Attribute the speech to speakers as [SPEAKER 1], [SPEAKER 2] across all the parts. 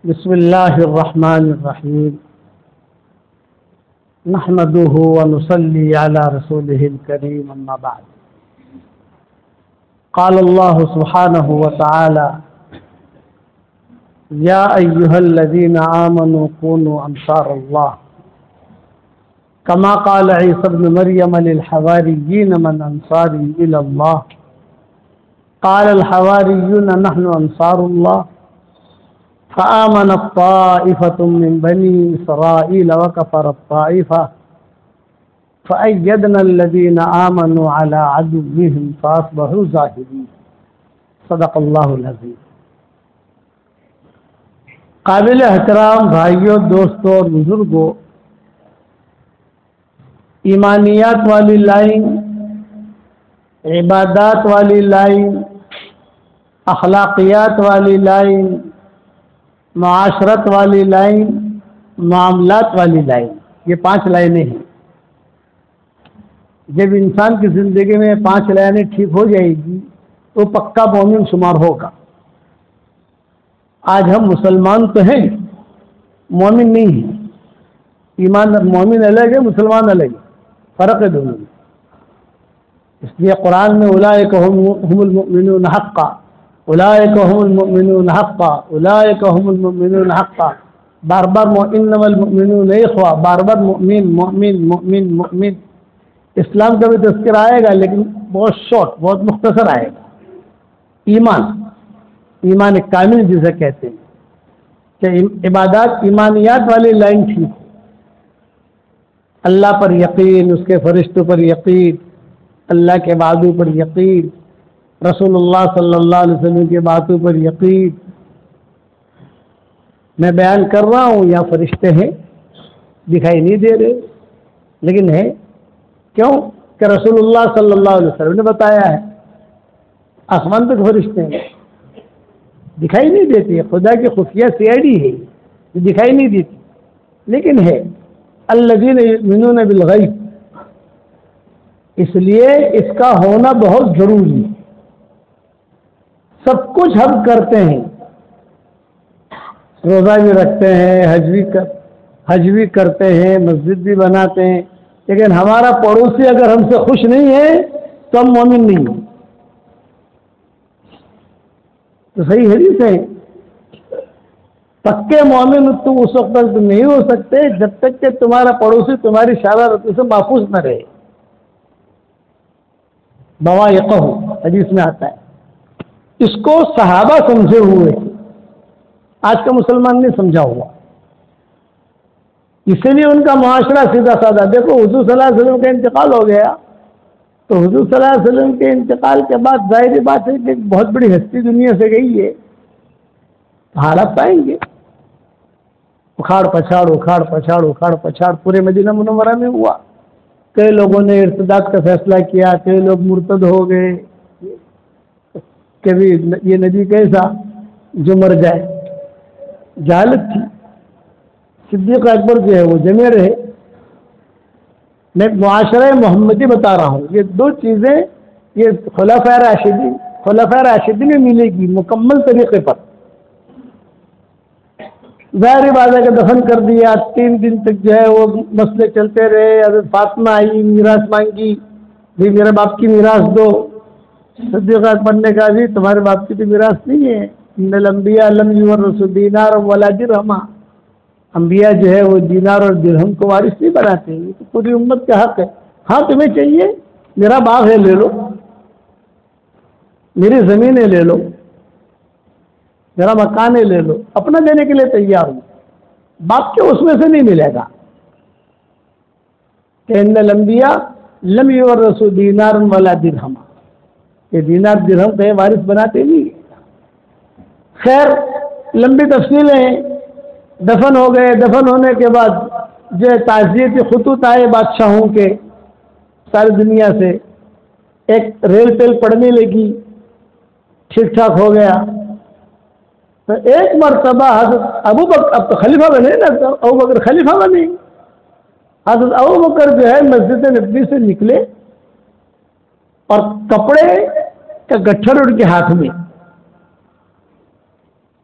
[SPEAKER 1] بسم الله الرحمن الرحيم نحمده ونصلي على رسوله الكريم أما بعد قال الله سبحانه وتعالى يا أيها الذين آمنوا كونوا أنصار الله كما قال عيسى ابن مريم للحواريين من أنصاري إلى الله قال الحواريون نحن أنصار الله فآمنت طائفة من بني إسرائيل وكفرت طائفة فأيدنا الذين آمنوا على عدوهم فأصبحوا ظاهرين صدق اللہ العظیم۔ قابل احترام بھائیوں، دوستوں اور بزرگوں، ایمانیات والی لائن، عبادات والی لائن، اخلاقیات والی لائن، معاشرت والی لائن، معاملات والی لائن، یہ 5 لائنیں ہیں۔ جب انسان کی زندگی میں 5 لائنیں ٹھیک ہو جائے گی تو پکا مومن شمار ہوگا۔ آج ہم مسلمان تو ہیں، مومن نہیں ہیں۔ ایمان مومن الگ ہے، مسلمان الگ ہے، فرق ہے دونوں میں۔ اس لیے قرآن میں اولئک هم المؤمنون حقا، اولئک هم المؤمنون حقا، اولئک هم المؤمنون حقا، بار بار انما المؤمنون اخوہ، بار بار مؤمن مؤمن مؤمن مؤمن۔ اسلام کا بھی تذکر آئے گا لیکن بہت شارٹ، بہت مختصر آئے گا۔ ایمان کامل جسے کہتے ہیں کہ عبادات ایمانیات والی لائن ٹھیک ہو، اللہ پر یقین، اس کے فرشتوں پر یقین، اللہ کے وعدوں پر یقین، رسول اللہ صلی اللہ علیہ وسلم کی باتوں پر یقین۔ میں بیان کر رہا ہوں، یا فرشتے ہیں دکھائی نہیں دے رہے لیکن ہے، کیوں کہ رسول اللہ صلی اللہ علیہ وسلم نے بتایا ہے۔ آسمان تک فرشتے ہیں، دکھائی نہیں دیتی، خدا کی خفیہ CID ہے، یہ دکھائی نہیں دیتی لیکن ہے۔ الذین یؤمنون بالغیب، اس لیے اس کا ہونا بہت ضروری ہے۔ سب کچھ ہم کرتے ہیں، روزہ بھی رکھتے ہیں، حج بھی کرتے ہیں، مسجد بھی بناتے ہیں، لیکن ہمارا پڑوسی اگر ہم سے خوش نہیں ہے تو ہم مومن نہیں ہیں۔ تو صحیح حدیث ہے، پکے مومن تم اس وقت تک نہیں ہو سکتے جب تک کہ تمہارا پڑوسی تمہاری شرارتوں سے محفوظ نہ رہے۔ بوائقہ حدیث میں آتا ہے۔ اس کو صحابہ سمجھے ہوئے، آج کا مسلمان نہیں سمجھا ہوا، اسی لیے ان کا معاشرہ سیدھا سادہ۔ دیکھو حضور صلی اللہ علیہ وسلم کا انتقال ہو گیا تو حضور صلی اللہ علیہ وسلم کے انتقال کے بعد ظاہری بات ہے کہ ایک بہت بڑی ہستی دنیا سے گئی ہے، حالات پائیں گے، اکھاڑ پچھاڑ پورے مدینہ منورہ میں ہوا۔ کئی لوگوں نے ارتداد کا فیصلہ کیا، کئی لوگ مرتد ہو گئے، کہ بھی یہ نبی کیسا جو مر جائے، جہالت تھی۔ صدیق اکبر جو ہے وہ جمے رہے۔ میں معاشرہ محمدی بتا رہا ہوں، یہ 2 چیزیں یہ خلفائے راشدین میں ملے گی مکمل طریقے پر۔ ظاہری بات ہے کہ دفن کر دیا، 3 دن تک جو ہے وہ مسئلے چلتے رہے۔ حضرت فاطمہ آئی، میراث مانگی، بھی میرے باپ کی میراث دو۔ صدیق اکبر نے کہا جی تمہارے باپ کی تو میراث نہیں ہے، ان الانبیاء لم یورثوا دینارا ولا درہما، انبیاء جو ہے وہ دینار اور درہم کو وارث نہیں بناتے، یہ تو پوری امت کا حق ہے۔ ہاں تمہیں چاہیے، میرا باغ ہے لے لو، میری زمینیں لے لو، میرا مکان ہے لے لو، اپنا دینے کے لیے تیار ہوں، باپ کے اس میں سے نہیں ملے گا۔ کہ ان الانبیاء لم یورثوا دینارا ولا درہما، یہ دینار درہم کا وارث بناتے نہیں۔ خیر لمبی تفصیلیں ہیں۔ دفن ہو گئے، دفن ہونے کے بعد جو تعزیتی خطوط آئے بادشاہوں کے ساری دنیا سے، ایک ریل ٹیل پڑنے لگی، ٹھیک ٹھاک ہو گیا۔ تو ایک مرتبہ حضرت ابو بکر، اب تو خلیفہ بنے نا، ابو بکر خلیفہ بنے، حضرت ابو بکر جو ہے مسجد نبوی سے نکلے اور کپڑے کا گٹھر ان کے ہاتھ میں،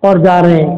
[SPEAKER 1] اور جا رہے ہیں۔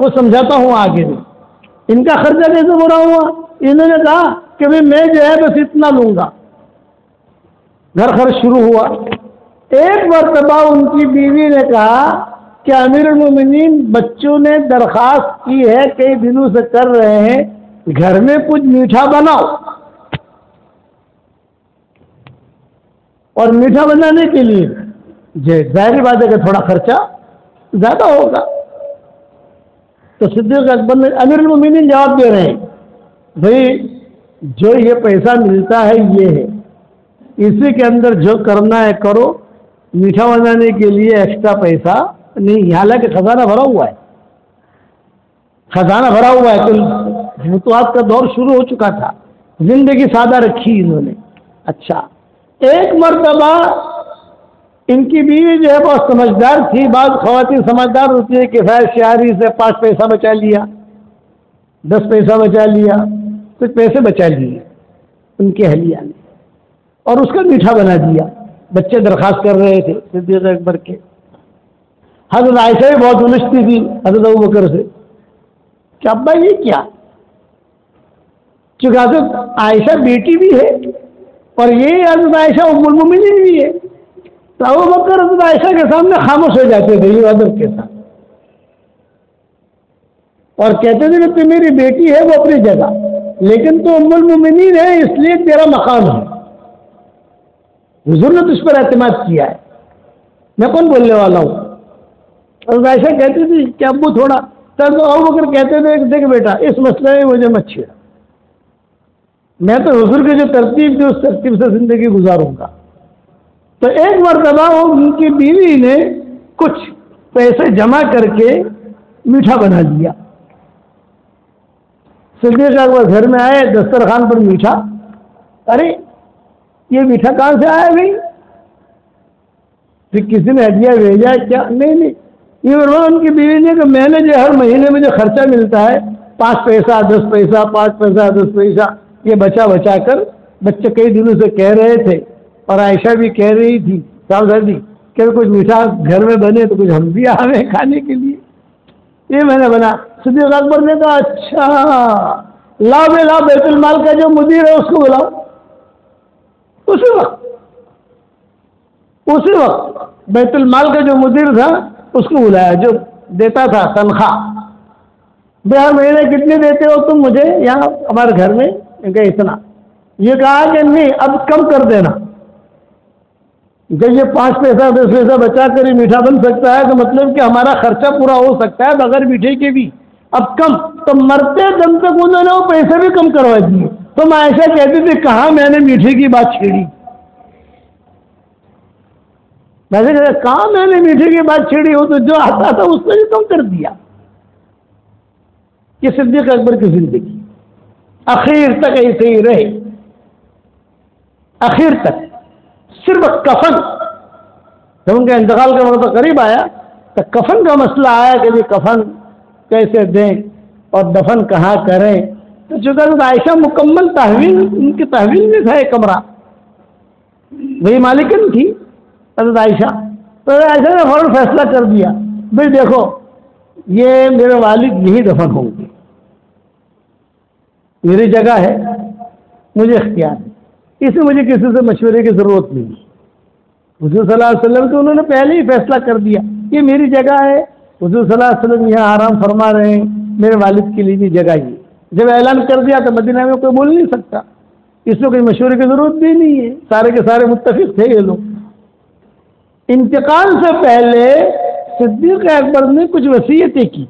[SPEAKER 1] وہ سمجھاتا ہوں آگے بھی. ان کا خرچہ کیسے پورا ہوا؟ انہوں نے کہا کہ میں جو ہے بس اتنا لوں گا. گھر خرچ شروع ہوا. ایک مرتبہ ان کی بیوی نے کہا کہ امیر المومنین بچوں نے درخواست کی ہے کئی دنوں سے کر رہے ہیں گھر میں کچھ میٹھا بناؤ. اور میٹھا بنانے کے لیے ظاہری بات ہے کہ تھوڑا خرچہ زیادہ ہوگا. تو صدیق اکبر نے امیر المومنین جواب دے رہے ہیں بھائی جو یہ پیسہ ملتا ہے یہ ہے, اسی کے اندر جو کرنا ہے کرو, میٹھا بنانے کے لیے ایکسٹرا پیسہ نہیں. حالانکہ خزانہ بھرا ہوا ہے, خزانہ بھرا ہوا ہے. تو فتوحات کا دور شروع ہو چکا تھا, زندگی سادہ رکھی انہوں نے. اچھا, ایک مرتبہ ان کی بیوی جو ہے بہت سمجھدار تھی. بعض خواتین سمجھدار ہوتی ہے کہ خیر شہری سے 5 پیسہ بچا لیا, 10 پیسہ بچا لیا, کچھ پیسے بچا لیے ان کی اہلیہ نے, اور اس کا میٹھا بنا دیا. بچے درخواست کر رہے تھے صدیق اکبر کے. حضرت عائشہ بھی بہت الجھتی تھی حضرت ابوبکر سے کہ ابا یہ کیا, چونکہ حضرت عائشہ بیٹی بھی ہے اور یہ حضرت عائشہ ام المومنین بھی ہے. تو ابوبکر حضرت عائشہ کے سامنے خاموش ہو جاتے تھے یہ حضرت کے ساتھ, اور کہتے تھے کہ تو میری بیٹی ہے وہ اپنی جگہ, لیکن تو ام المومنین ہے اس لیے تیرا مقام ہے. حضور نے تجھ پر اعتماد کیا ہے, میں کون بولنے والا ہوں. حضرت عائشہ کہتی تھی کہ ابو تھوڑا, تب ابوبکر کہتے تھے دیکھ بیٹا اس مسئلے میں مجھے مت چھیڑ, میں تو حضور کی جو ترتیب تھی اس ترتیب سے زندگی گزاروں گا. تو ایک مرتبہ ان کی بیوی نے کچھ پیسے جمع کر کے میٹھا بنا دیا. صدیق اکبر گھر میں آئے, دسترخوان پر میٹھا. ارے یہ میٹھا کہاں سے آیا بھائی؟ پھر کسی نے ہدیہ بھیجا کیا؟ نہیں. یہ ان کی بیوی نے کہ میں نے جو ہر مہینے میں جو خرچہ ملتا ہے 5 پیسہ 10 پیسہ 5 پیسہ 10 پیسہ یہ بچا کر, بچے کئی دنوں سے کہہ رہے تھے اور عائشہ بھی کہہ رہی تھی صاحب کہ کچھ میٹھا گھر میں بنے تو کچھ ہم بھی آویں کھانے کے لیے, یہ میں نے بنا. صدیق اکبر نے کہا اچھا لا بیت المال کا جو مدیر ہے اس کو بلاؤ. اسی وقت بیت المال کا جو مدیر تھا اس کو بلایا, جو دیتا تھا تنخواہ. ہر مہینے کتنے دیتے ہو تم مجھے یہاں ہمارے گھر میں؟ اتنا. یہ کہا کہ نہیں اب کم کر دینا, جب یہ 5 پیسہ 10 پیسہ بچا کر ہی میٹھا بن سکتا ہے تو مطلب کہ ہمارا خرچہ پورا ہو سکتا ہے بغیر میٹھے کے بھی. اب کم. تو مرتے دم تک انہوں نے وہ پیسے بھی کم کروا دیے. تو میں ایسا کہتی تھی کہاں میں نے میٹھے کی بات چھیڑی, ویسے کہاں میں نے میٹھے کی بات چھیڑی ہو, تو جو آتا تھا اس نے بھی کم کر دیا. یہ صدیق اکبر کی زندگی اخیر تک ایسے ہی رہے. اخیر تک صرف کفن, جب ان کا انتقال کا وقت قریب آیا تو کفن کا مسئلہ آیا کہ جی کفن کیسے دیں اور دفن کہاں کریں. تو جو کہ عائشہ مکمل تحویل, ان کی تحویل میں تھا ایک کمرہ, وہی مالکن تھی حضرت عائشہ. تو عائشہ نے فوراً فیصلہ کر دیا بھائی دیکھو یہ میرے والد یہی دفن ہوں گے, میری جگہ ہے, مجھے اختیار ہے, اس میں مجھے کسی سے مشورے کی ضرورت نہیں. حضور صلی اللہ علیہ وسلم کو انہوں نے پہلے ہی فیصلہ کر دیا یہ میری جگہ ہے. حضور صلی اللہ علیہ وسلم یہاں آرام فرما رہے ہیں, میرے والد کے لیے بھی جگہ ہی. جب اعلان کر دیا تو مدینہ میں کوئی بول نہیں سکتا, اس میں کوئی مشورے کی ضرورت بھی نہیں ہے, سارے کے سارے متفق تھے یہ لوگ. انتقال سے پہلے صدیق اکبر نے کچھ وصیتیں کی.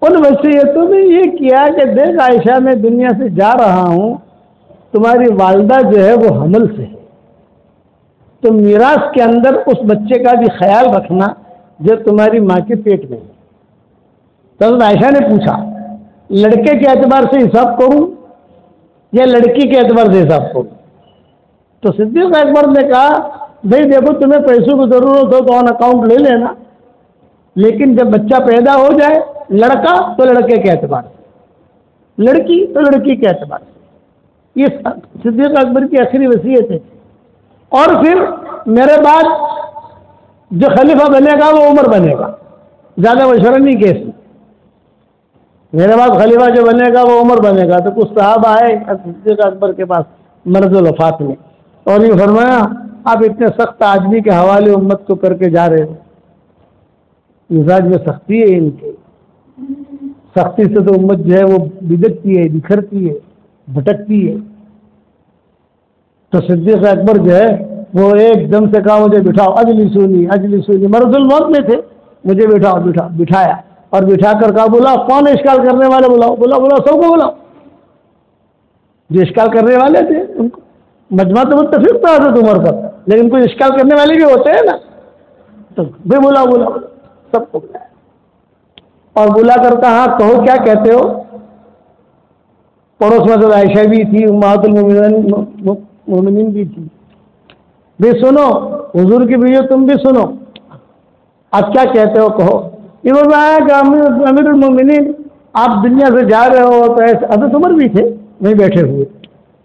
[SPEAKER 1] ان وصیتوں میں یہ کیا کہ دیکھ عائشہ میں دنیا سے جا رہا ہوں, تمہاری والدہ جو ہے وہ حمل سے ہے, تو میراث کے اندر اس بچے کا بھی خیال رکھنا جو تمہاری ماں کے پیٹ میں ہے. تو عائشہ نے پوچھا لڑکے کے اعتبار سے حساب کروں یا لڑکی کے اعتبار سے حساب کروں؟ تو صدیق اکبر نے کہا بھائی دیکھو تمہیں پیسوں کی ضرورت ہو تو آن اکاؤنٹ لے لینا, لیکن جب بچہ پیدا ہو جائے لڑکا تو لڑکے کے اعتبار سے, لڑکی تو لڑکی کے اعتبار سے. یہ صدیق اکبر کی آخری وصیت ہے. اور پھر میرے بعد جو خلیفہ بنے گا وہ عمر بنے گا, زیادہ مشورہ نہیں کیس میں. میرے بعد خلیفہ جو بنے گا وہ عمر بنے گا. تو کچھ صحابہ آئے صدیق اکبر کے پاس مرض الوفات میں اور یہ فرمایا آپ اتنے سخت آدمی کے حوالے امت کو کر کے جا رہے ہو. مزاج میں سختی ہے ان کے. سختی سے تو امت جو ہے وہ بگڑتی ہے, بکھرتی ہے, بھٹکتی ہے. تو صدیق اکبر جو ہے وہ ایک دم سے کہا مجھے بٹھاؤ, اجلی سونی مرض الموت میں تھے, مجھے بٹھاؤ. بٹھایا اور بٹھا کر کہا بولا کون اشکال کرنے والے بلاؤ. بولا سب کو بلاؤ جو اشکال کرنے والے تھے ان کو. مجمع تو متفق تھا حضرت عمر پر, لیکن کوئی اشکال کرنے والے بھی ہوتے ہیں نا, تو بھی بولا سب کو بلایا اور بلا کر کہا کہو کیا کہتے ہو. پڑوس میں تو عائشہ بھی تھی, امہات المومنین بھی تھی. بھی سنو حضور کی بیوی تم بھی سنو, آپ کیا کہتے ہو کہو. یہ بتایا کہ امیر المومنین آپ دنیا سے جا رہے ہو. تو ایسے حضرت عمر بھی تھے وہیں بیٹھے ہوئے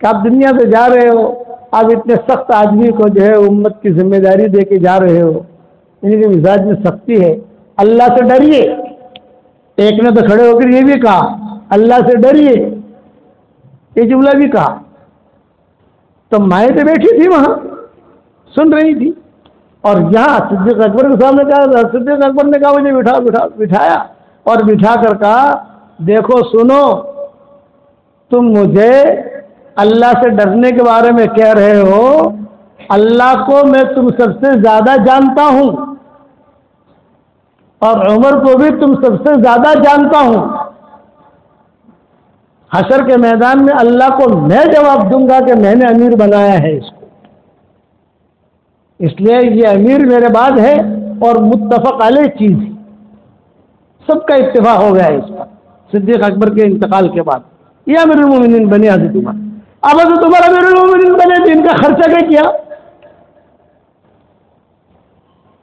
[SPEAKER 1] کہ آپ دنیا سے جا رہے ہو, آپ اتنے سخت آدمی کو جو ہے امت کی ذمہ داری دے کے جا رہے ہو. ان کے مزاج میں سختی ہے. اللہ سے ڈریے. ایک نے تو کھڑے ہو کر یہ بھی کہا اللہ سے ڈریے, یہ جملہ بھی کہا. تو مائیں تو بیٹھی تھی وہاں سن رہی تھی, اور یہاں صدیق اکبر کے سامنے کہا. صدیق اکبر نے کہا مجھے بٹھایا اور بٹھا کر کہا دیکھو سنو, تم مجھے اللہ سے ڈرنے کے بارے میں کہہ رہے ہو, اللہ کو میں تم سب سے زیادہ جانتا ہوں اور عمر کو بھی تم سب سے زیادہ جانتا ہوں. حشر کے میدان میں اللہ کو میں جواب دوں گا کہ میں نے امیر بنایا ہے اس کو, اس لیے یہ امیر میرے بعد ہے اور متفق علیہ چیز ہے, سب کا اتفاق ہو گیا ہے اس پر. صدیق اکبر کے انتقال کے بعد یہ امیر المومنین بنے حضرت عمر. اب حضرت عمر امیر المومنین بنے تو ان کا خرچہ کیا؟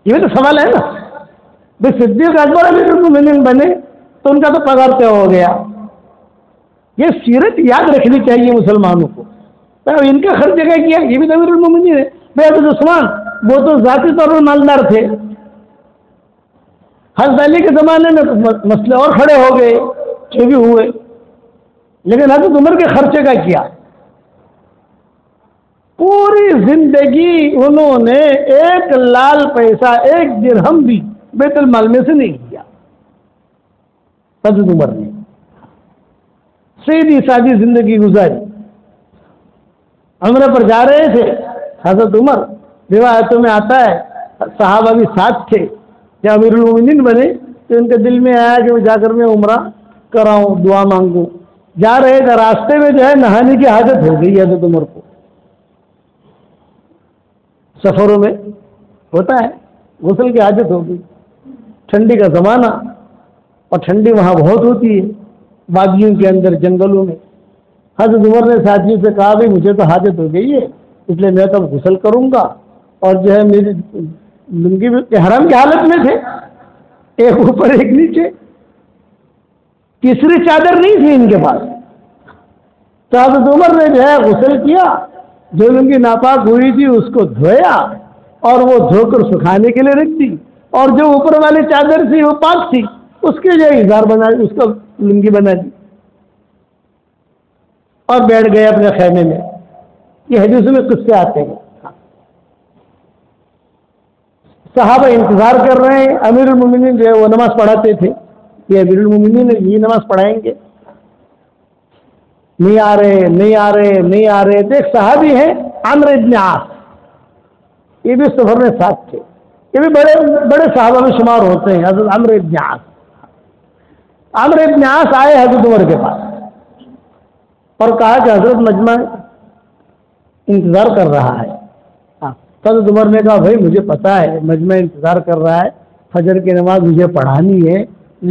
[SPEAKER 1] یہ تو سوال ہے نا. بھائی صدیق اکبر امیر المومنین بنے تو ان کا تو پگار طے ہو گیا. یہ سیرت یاد رکھنی چاہیے مسلمانوں کو. ان کا خرچہ کیا؟ یہ بھی تو امیر المومنین ہے. بھائی حضرت عثمان وہ تو ذاتی طور پر مالدار تھے, حضرت علی کے زمانے میں مسئلے اور کھڑے ہو گئے جو بھی ہوئے, لیکن حضرت عمر کے خرچے کا کیا؟ پوری زندگی انہوں نے ایک لال پیسہ ایک درہم بھی بیت المال میں سے نہیں کیا. حضرت عمر نے سیدھی سادی زندگی گزاری. عمرے پر جا رہے تھے حضرت عمر, روایتوں میں آتا ہے صحابہ بھی ساتھ تھے. جب امیر المومنین بنے تو ان کے دل میں آیا کہ جا کر میں عمرہ کراؤں, دعا مانگوں. جا رہے تھے, راستے میں جو ہے نہانے کی حاجت ہو گئی حضرت عمر کو. سفروں میں ہوتا ہے غسل کی حاجت ہو گئی. ٹھنڈی کا زمانہ اور ٹھنڈی وہاں بہت ہوتی ہے وادیوں کے اندر, جنگلوں میں. حضرت عمر نے ساتھیوں سے کہا بھائی مجھے تو حاجت ہو گئی ہے, اس لیے میں تو غسل کروں گا. اور جو ہے میری لنگی احرام کی حالت میں تھے, ایک اوپر ایک نیچے, تیسری چادر نہیں تھی ان کے پاس. تو حضرت عمر نے جو ہے غسل کیا, جو لنگی ناپاک ہوئی تھی اس کو دھویا اور وہ دھو کر سکھانے کے لیے رکھ دی, اور جو اوپر والی چادر تھی وہ پاک تھی, اس کے جو اظہار بنا, اس کو لنگی بنا دی اور بیٹھ گئے اپنے خیمے میں. یہ حدیث میں قصے آتے ہیں. صحابہ انتظار کر رہے ہیں. امیر المومنین جو ہے وہ نماز پڑھاتے تھے, یہ امیر المومنین یہ نماز پڑھائیں گے, نہیں آ رہے. تو ایک صحابی ہیں عمرو ابن عاص, یہ بھی سفر میں ساتھ تھے, یہ بھی بڑے صحابہ میں شمار ہوتے ہیں. حضرت عمرو ابن عاص آئے حضرت عمر کے پاس اور کہا کہ حضرت مجمع انتظار کر رہا ہے. حضرت عمر نے کہا بھائی مجھے پتا ہے مجمع انتظار کر رہا ہے, فجر کی نماز مجھے پڑھانی ہے,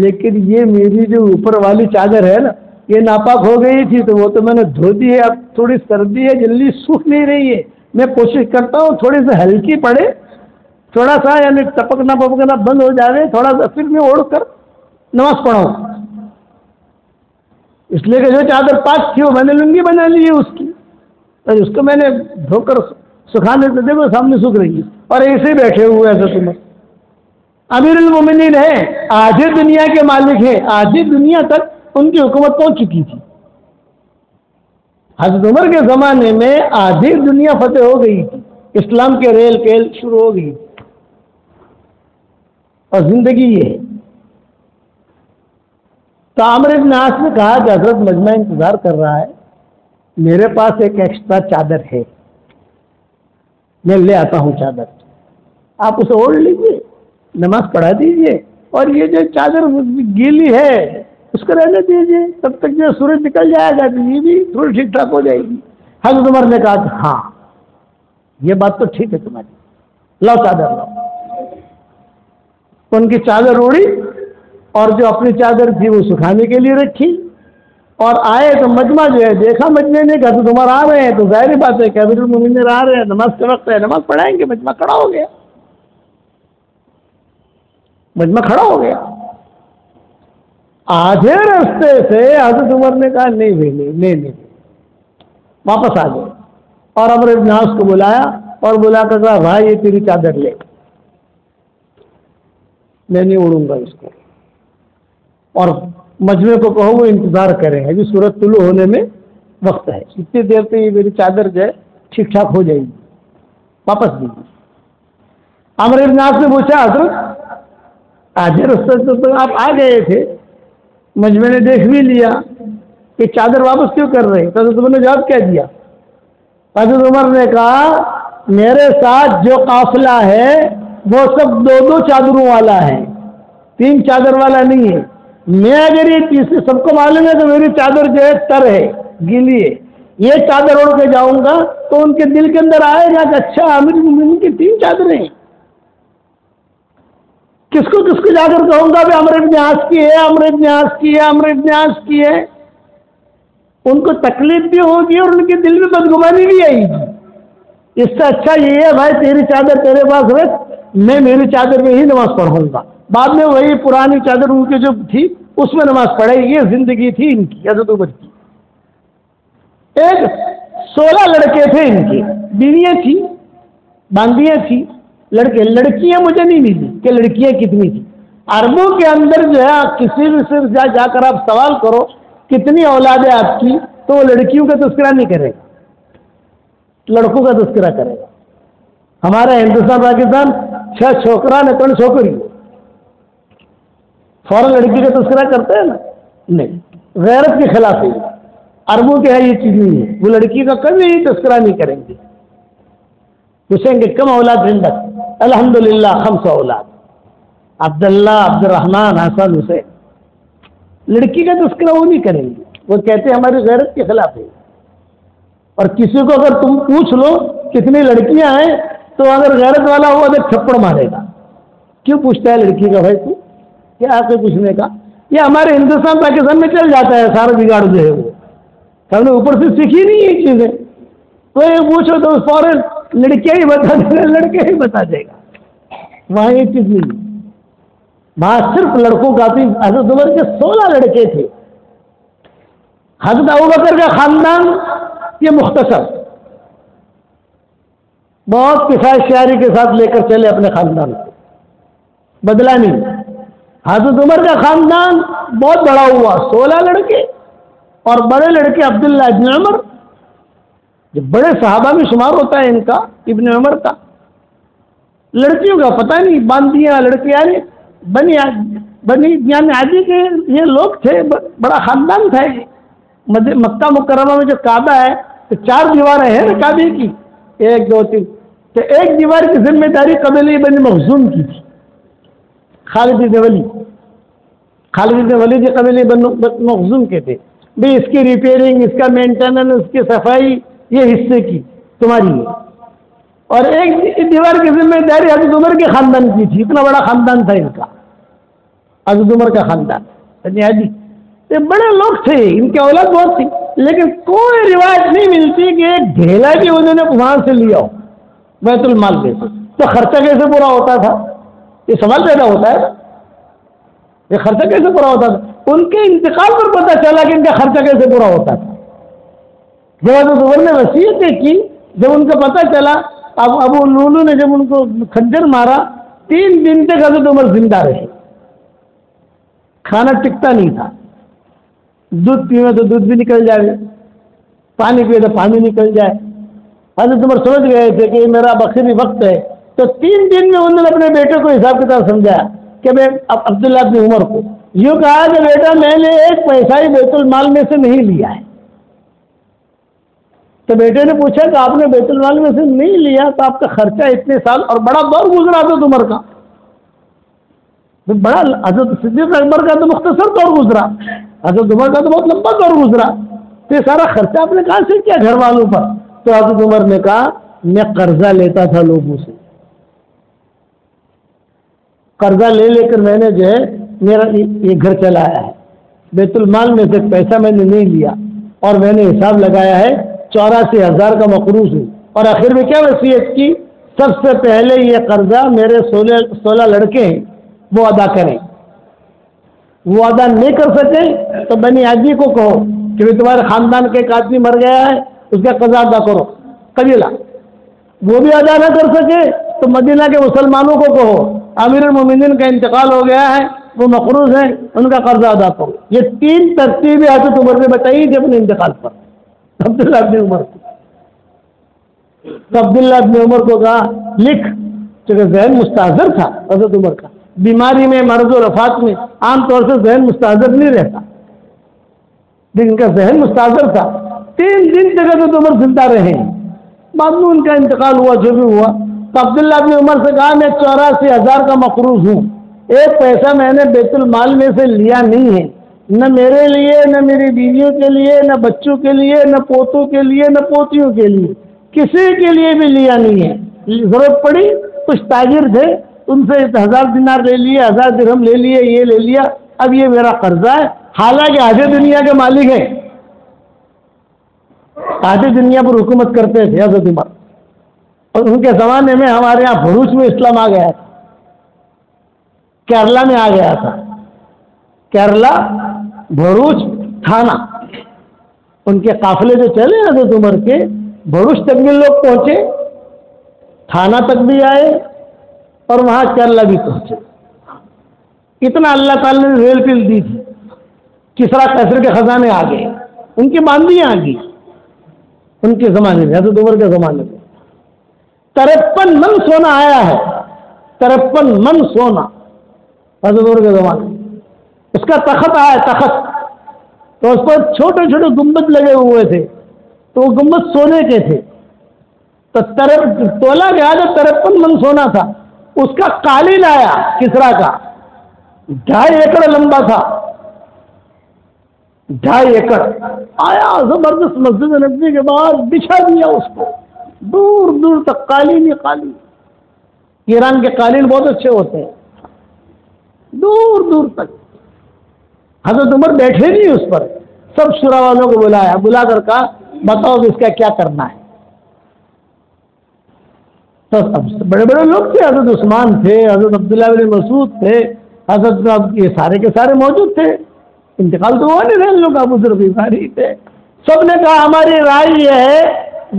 [SPEAKER 1] لیکن یہ میری جو اوپر والی چادر ہے نا یہ ناپاک ہو گئی تھی تو وہ تو میں نے دھو دی ہے, اب تھوڑی سردی ہے, جلدی سوکھ نہیں رہی ہے. میں کوشش کرتا ہوں تھوڑی سی ہلکی پڑے, تھوڑا سا یعنی ٹپکنا پپکنا بند ہو جائے, تھوڑا سا پھر میں اوڑھ کر نماز پڑھاؤں. اس لیے کہ جو چادر پاک تھی وہ میں نے لنگی بنا لی ہے اس کی, اور اس کو میں نے دھو کر سکھانے سے دیکھو سامنے سوکھ رہی ہے. اور ایسے ہی بیٹھے ہوئے حضرت عمر امیر المومنین ہیں, آدھی دنیا کے مالک ہیں, آدھی دنیا تک ان کی حکومت پہنچ چکی تھی. حضرت عمر کے زمانے میں آدھی دنیا فتح ہو گئی تھی, اسلام کے ریل کیل شروع ہو گئی تھی, اور زندگی یہ ہے. تو عامر بن عاص نے کہا کہ حضرت مجمع انتظار کر رہا ہے, میرے پاس ایک ایکسٹرا چادر ہے, میں لے آتا ہوں چادر, آپ اسے اوڑھ لیجیے, نماز پڑھا دیجیے, اور یہ جو چادر گیلی ہے اس کو رہنے دیجیے, تب تک جو سورج نکل جائے گا تو یہ بھی تھوڑی ٹھیک ٹھاک ہو جائے گی. حضرت عمر نے کہا کہ ہاں یہ بات تو ٹھیک ہے تمہاری, لاؤ چادر لاؤ. ان کی چادر اوڑھی اور جو اپنی چادر تھی وہ سکھانے کے لیے رکھی, اور آئے تو مجمع جو ہے دیکھا, مجمع نے کہا تو عمر آ رہے ہیں, تو ظاہر بات ہے کہ امیر المومنین آ رہے ہیں, نماز کا وقت ہے, نماز پڑھائیں گے. مجمع کھڑا ہو گیا, مجمع کھڑا ہو گیا. آدھے راستے سے حضرت عمر نے کہا نہیں, واپس آ گئے, اور عمر بن عاص کو بلایا اور بلا کر کہا بھائی یہ تیری چادر لے, میں نہیں اڑوں گا اس کو, اور مجمع کو کہو وہ انتظار کریں, ابھی سورج طلوع ہونے میں وقت ہے, اتنی دیر پہ یہ میری چادر جو ہے ٹھیک ٹھاک ہو جائے گی, واپس دیجیے. عمر بن عاص نے پوچھا حضرت آدھے راستے سے تو آپ آ گئے تھے, مجمع نے دیکھ بھی لیا کہ چادر واپس کیوں کر رہے, تو حضرت عمر نے جواب کیا دیا؟ حضرت عمر نے کہا میرے ساتھ جو قافلہ ہے وہ سب 2 چادروں والا ہے, 3 چادر والا نہیں ہے. میں اگر یہ چیز سب کو معلوم ہے تو میری چادر جو ہے تر ہے, گیلی ہے, یہ چادر اوڑھ کے جاؤں گا تو ان کے دل کے اندر آئے گا کہ اچھا امیر المومنین کی 3 چادریں ہیں. کس کو جا کر کہوں گا بھی عمر بن عاص کی ہے, عمر بن عاص کی ہے, عمر بن عاص کی ہے. ان کو تکلیف بھی ہوگی اور ان کے دل میں بدگمانی بھی آئے گی. اس سے اچھا یہ ہے بھائی تیری چادر تیرے پاس رکھ, میں میری چادر میں ہی نماز پڑھوں گا, بعد میں وہی پرانی چادر ان کی جو تھی اس میں نماز پڑھے. یہ زندگی تھی ان کی, حضرت عمر کی. ایک 16 لڑکے تھے ان کے, بیویاں تھیں, باندیاں تھیں, لڑکیاں مجھے نہیں ملی کہ لڑکیاں کتنی تھیں. عربوں کے اندر جو ہے کسی بھی صرف جا کر آپ سوال کرو کتنی اولاد ہے آپ کی, تو وہ لڑکیوں کا تذکرہ نہیں کرے گا, لڑکوں کا تذکرہ کرے گا. ہمارا ہندوستان پاکستان 6 چھوکرا نے 3 چھوکری, فوراً لڑکی کا تذکرہ کرتے ہیں نا, نہیں, غیرت کے خلاف ہے. عربوں کے یہاں یہ چیز نہیں ہے, وہ لڑکی کا کبھی تذکرہ نہیں کریں گے. پوچھیں گے کم اولاد زندہ, الحمدللہ 5 اولاد, عبداللہ, عبد الرحمن, حسن, حسین. لڑکی کا تذکرہ وہ نہیں کریں گے, وہ کہتے ہیں ہماری غیرت کے خلاف ہے. اور کسی کو اگر تم پوچھ لو کتنی لڑکیاں ہیں تو اگر غیرت والا ہوا تو تھپڑ مارے گا. کیوں پوچھتا ہے لڑکی کا بھائی, تو کیا آپ کے پوچھنے کا؟ یہ ہمارے ہندوستان پاکستان میں چل جاتا ہے سارا بگاڑ جو ہے, وہ ہم نے اوپر سے سیکھی نہیں یہ چیزیں. تو یہ پوچھو تو فوراً لڑکیاں ہی بتا دے گا, لڑکے ہی بتا دے گا. وہاں یہ چیز نہیں, وہاں صرف لڑکوں کا تھی. حضرت عمر کے 16 لڑکے تھے. حضرت ابوبکر کا خاندان یہ مختصر, بہت کفایت شعری کے ساتھ لے کر چلے اپنے خاندان کو, بدلا نہیں. حضرت عمر کا خاندان بہت بڑا ہوا, 16 لڑکے, اور بڑے لڑکے عبداللہ ابن عمر, جو بڑے صحابہ میں شمار ہوتا ہے ان کا, ابن عمر کا. لڑکیوں کا پتہ نہیں, باندیاں لڑکیاں, بنی یعنی عادی کے یہ لوگ تھے, بڑا خاندان تھا. مکہ مکرمہ میں جو کعبہ ہے تو 4 دیواریں ہیں نا کعبے کی, 1 2 3, تو ایک دیوار کی ذمہ داری قبیلہ بنی مخزوم کی تھی. خالد بن ولید قبیلہ بنی مخزوم کے تھے. بھئی اس کی ریپیئرنگ, اس کا مینٹیننس, اس کی صفائی یہ حصے کی تمہاری ہے. اور ایک دیوار کی ذمہ داری حضرت عمر کے خاندان کی تھی. اتنا بڑا خاندان تھا ان کا, حضرت عمر کا خاندان. یہ بڑے لوگ تھے, ان کی اولاد بہت تھی, لیکن کوئی روایت نہیں ملتی کہ ایک ڈھیلا بھی انہوں نے وہاں سے لیا ہو بیت المال میں سے. تو خرچہ کیسے پورا ہوتا تھا, یہ سوال پیدا ہوتا ہے, یہ خرچہ کیسے پورا ہوتا تھا؟ ان کے انتقال پر پتہ چلا کہ ان کا خرچہ کیسے پورا ہوتا تھا. جب حضرت عمر نے وصیتیں کی, جب ان کو پتہ چلا, ابو لولو نے جب ان کو خنجر مارا, 3 دن تک حضرت عمر زندہ رہے, کھانا ٹکتا نہیں تھا. دودھ پیے تو دودھ بھی نکل جائے، پانی پیے تو پانی نکل جائے۔ حضرت عمر سمجھ گئے تھے کہ میرا بخری وقت ہے، تو 3 دن میں انہوں نے اپنے بیٹے کو حساب کتاب سمجھایا کہ میں عبداللہ بن عمر کو یوں کہا کہ بیٹا میں نے ایک پیسہ ہی بیت المال میں سے نہیں لیا ہے۔ تو بیٹے نے پوچھا کہ آپ نے بیت المال میں سے نہیں لیا تو آپ کا خرچہ اتنے سال، اور بڑا دور گزرا حضرت عمر کا، بڑا حضرت صدیق اکبر کا تو مختصر دور گزرا، حضرت عمر کا تو بہت لمبا دور گزرا، تو یہ سارا خرچہ آپ نے کہاں سے کیا گھر والوں پر؟ تو حضرت عمر نے کہا میں قرضہ لیتا تھا لوگوں سے، قرضہ لے لے کر میں نے جو ہے میرا یہ گھر چلایا ہے، بیت المال میں سے پیسہ میں نے نہیں لیا، اور میں نے حساب لگایا ہے 84,000 کا مقروض ہے۔ اور آخر میں کیا وصیت کی؟ سب سے پہلے یہ قرضہ میرے 16 لڑکے ہیں وہ ادا کریں، وہ ادا نہیں کر سکے تو بنی عدی کو کہو کہ تمہارے خاندان کا ایک آدمی مر گیا ہے، اس کا قضا ادا کرو، قبیلہ وہ بھی ادا نہ کر سکے تو مدینہ کے مسلمانوں کو کہو امیر المومنین کا انتقال ہو گیا ہے، وہ مقروض ہیں، ان کا قرضہ ادا کرو۔ یہ 3 ترتیبیں حضرت عمر نے بتائی تھی اپنے انتقال پر عبداللہ بن عمر کو۔ تو عبداللہ بن عمر کو کہا لکھ، چونکہ ذہن مستحضر تھا حضرت عمر کا، بیماری میں مرض و وفات میں عام طور سے ذہن مستحضر نہیں رہتا، لیکن ان کا ذہن مستحضر تھا۔ 3 دن تک حضرت عمر زندہ رہے، بعد میں ان کا انتقال ہوا جو بھی ہوا۔ تو عبداللہ بن عمر سے کہا میں 84,000 کا مقروض ہوں، ایک پیسہ میں نے بیت المال میں سے لیا نہیں ہے، نہ میرے لیے، نہ میری بیویوں کے لیے، نہ بچوں کے لیے، نہ پوتوں کے لیے، نہ پوتیوں کے لیے، کسی کے لیے بھی لیا نہیں ہے۔ ضرورت پڑی کچھ تاجر تھے ان سے 1000 دینار لے لیے، 1000 درہم لے لیے، یہ لے لیا، اب یہ میرا قرضہ ہے۔ حالانکہ آدھے دنیا کے مالک ہیں، آدھے دنیا پر حکومت کرتے تھے حضرت عمر، اور ان کے زمانے میں ہمارے یہاں بھروچ میں اسلام آ گیا تھا، کیرلا میں آ گیا تھا، کیرلا بھروچ تھانہ، ان کے قافلے جو چلے حضرت عمر کے، بھروچ تک بھی لوگ پہنچے، تھانہ تک بھی آئے، اور وہاں کیرلا بھی پہنچے۔ اتنا اللہ تعالی نے ریل پل دی تھی، کسرا قیصر کے خزانے آ گئے، ان کی باندیاں آ گئی ان کے زمانے میں، حضرت عمر کے زمانے میں 53 من سونا آیا ہے، 53 من سونا حضرت عمر کے زمانے میں۔ اس کا تخت آیا، تخت تو اس پر چھوٹے چھوٹے گنبد لگے ہوئے تھے، تو وہ گنبد سونے کے تھے، تو تولا گیا تو 53 من سونا تھا۔ اس کا قالین آیا کسرا کا، 2.5 ایکڑ لمبا تھا، 2.5 ایکڑ آیا، زبردست مسجد نبوی کے باہر بچھا دیا اس کو، دور دور تک قالین ہی قالین۔ ایران کے قالین بہت اچھے ہوتے ہیں، دور دور تک۔ حضرت عمر بیٹھے نہیں اس پر، سب شورا والوں کو بلایا، بلا کر کہا بتاؤ اس کا کیا کرنا ہے۔ تو بڑے بڑے لوگ تھے، حضرت عثمان تھے، حضرت عبداللہ بن مسعود تھے، حضرت یہ سارے کے سارے موجود تھے، انتقال تو ہوا نہیں رہے، لوگ ابو ذر غفاری تھے۔ سب نے کہا ہماری رائے یہ ہے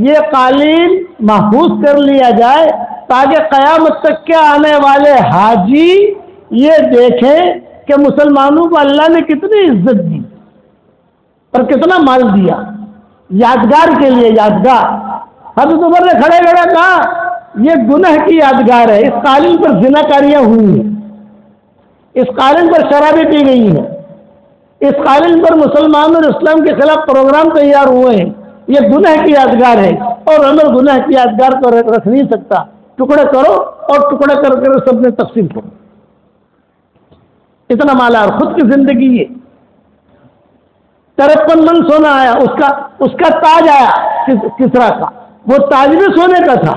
[SPEAKER 1] یہ قالین محفوظ کر لیا جائے تاکہ قیامت تک کے آنے والے حاجی یہ دیکھیں کہ مسلمانوں کو اللہ نے کتنی عزت دی اور کتنا مال دیا، یادگار کے لیے، یادگار۔ حضرت عمر نے کھڑے کھڑے کہا یہ گناہ کی یادگار ہے، اس قالین پر زناکاریاں ہوئی ہیں، اس قالین پر شرابیں پی گئی ہیں، اس قالین پر مسلمان اور اسلام کے خلاف پروگرام تیار ہوئے ہیں، یہ گناہ کی یادگار ہے، اور عمر گناہ کی یادگار کو رکھ نہیں سکتا، ٹکڑے کرو اور ٹکڑے کر کے سب نے تقسیم کرو۔ اتنا مالا اور خود کی زندگی ہے۔ 53 من سونا آیا، اس کا تاج آیا کسرا کا، وہ تاج بھی سونے کا تھا۔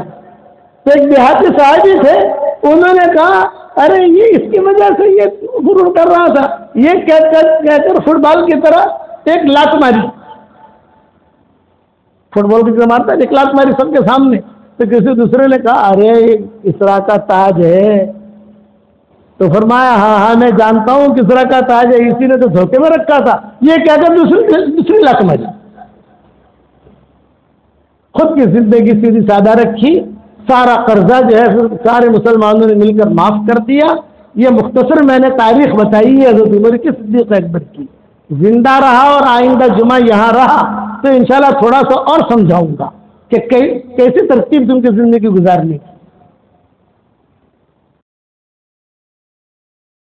[SPEAKER 1] تو ایک دیہاتی صاحبی تھے، انہوں نے کہا ارے یہ اس کی وجہ سے یہ غرور کر رہا تھا، یہ کہہ کر فٹ بال کی طرح ایک لات ماری، فٹ بال کی طرح مارتا ہے، ایک لات ماری سب کے سامنے۔ تو کسی دوسرے نے کہا ارے کسرا کا تاج ہے، تو فرمایا ہاں میں جانتا ہوں کسرا کا تاج ہے، اسی نے تو دھوکے میں رکھا تھا، یہ کہہ کر دوسری لات ماری۔ خود کی زندگی سیدھی سادہ رکھی، سارا قرضہ جو ہے سارے مسلمانوں نے مل کر معاف کر دیا۔ یہ مختصر میں نے تاریخ بتائی ہے حضرت عمر کی، صدیق اکبر کی۔ زندہ رہا اور آئندہ جمعہ یہاں رہا تو انشاءاللہ تھوڑا سا اور سمجھاؤں گا کہ کیسے ترتیب تم کی زندگی گزارنی.